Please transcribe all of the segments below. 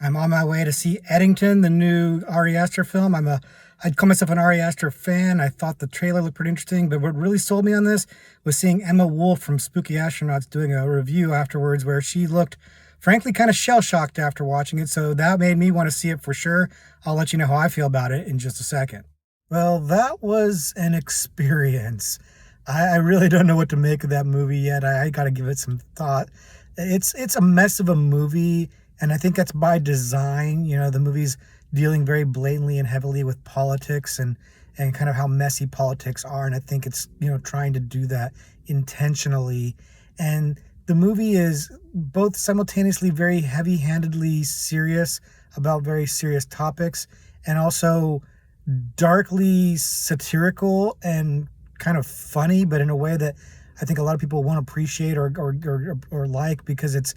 I'm on my way to see Eddington, the new Ari Aster film. I'd call myself an Ari Aster fan. I thought the trailer looked pretty interesting, but what really sold me on this was seeing Emma Wolf from Spooky Astronauts doing a review afterwards where she looked, frankly, kind of shell-shocked after watching it, so that made me want to see it for sure. I'll let you know how I feel about it in just a second. Well, that was an experience. I really don't know what to make of that movie yet. I got to give it some thought. It's a mess of a movie, and I think that's by design. You know, the movie's dealing very blatantly and heavily with politics and kind of how messy politics are, and I think it's, you know, trying to do that intentionally. And the movie is both simultaneously very heavy-handedly serious about very serious topics, and also darkly satirical and kind of funny, but in a way that I think a lot of people won't appreciate or like, because it's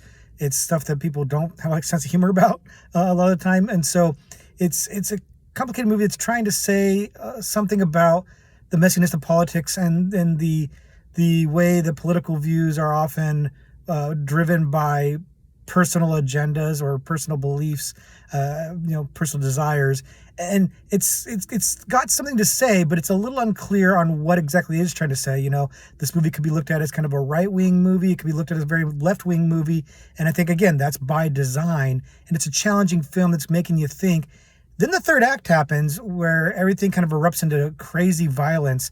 stuff that people don't have a sense of humor about a lot of the time. And so it's a complicated movie. It's trying to say something about the messiness of politics and the way the political views are often driven by personal agendas or personal beliefs, personal desires. And it's got something to say, but it's a little unclear on what exactly it is trying to say. You know, this movie could be looked at as kind of a right-wing movie. It could be looked at as a very left-wing movie. And I think, again, that's by design. And it's a challenging film that's making you think. Then the third act happens where everything kind of erupts into crazy violence.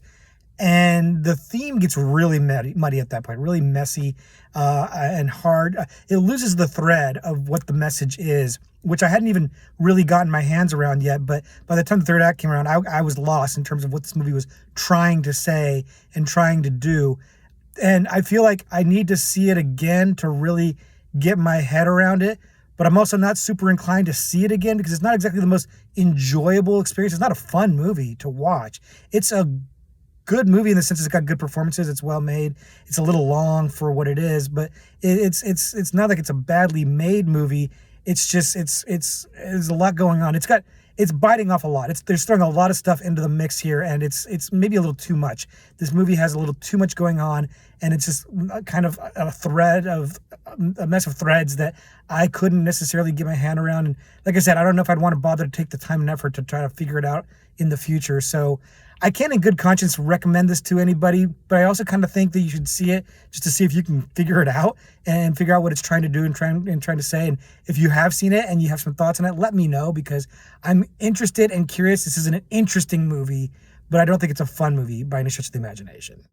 And the theme gets really muddy at that point, really messy and hard. It loses the thread of what the message is, which I hadn't even really gotten my hands around yet. But by the time the third act came around, I was lost in terms of what this movie was trying to say and trying to do. And I feel like I need to see it again to really get my head around it. But I'm also not super inclined to see it again because it's not exactly the most enjoyable experience. It's not a fun movie to watch. It's a good movie in the sense it's got good performances. It's well made. It's a little long for what it is, but it's not like it's a badly made movie. It's just there's a lot going on. It's biting off a lot. There's throwing a lot of stuff into the mix here, and it's maybe a little too much. This movie has a little too much going on, and it's just kind of a mess of threads that I couldn't necessarily get my hand around. And like I said, I don't know if I'd want to bother to take the time and effort to try to figure it out in the future. So I can't in good conscience recommend this to anybody, but I also kind of think that you should see it just to see if you can figure it out and figure out what it's trying to do and trying to say. And if you have seen it and you have some thoughts on it, let me know, because I'm interested and curious. This is an interesting movie, but I don't think it's a fun movie by any stretch of the imagination.